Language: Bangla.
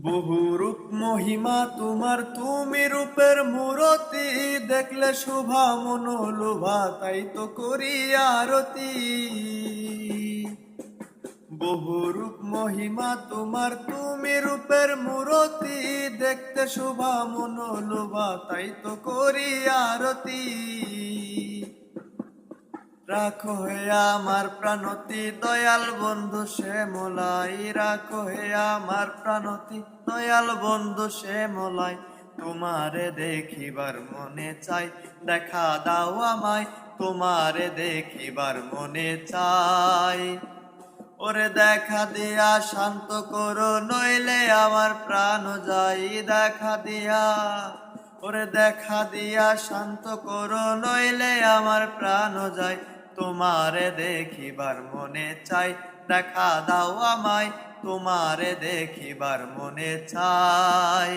বহু রূপ মহিমা তোমার, তুমি রূপের মূরতি, দেখলে শোভা মনোলোভা, তাই তো করি আরতি। বহু রূপ মহিমা তোমার, তুমি রূপের মূরতি, দেখতে শোভা মনোলোভা, তাই তো করি আরতি। রাখো হে আমার প্রাণতি দয়াল বন্ধু শ্যামলাই, রাখো হে আমার প্রাণতি দয়াল বন্ধু শ্যামলাই। তোমারে দেখিবার মনে চাই, দেখা দাও আমায়, তোমারে দেখিবার মনে চাই। ওরে দেখা দিয়া শান্ত করো, নইলে আমার প্রাণ যাই। দেখা দিয়া, ওরে দেখা দিয়া শান্ত করো, নইলে আমার প্রাণ যায়। তোমারে দেখিবার মনে চাই, দেখা দাও আমায়, তোমারে দেখিবার মনে চাই।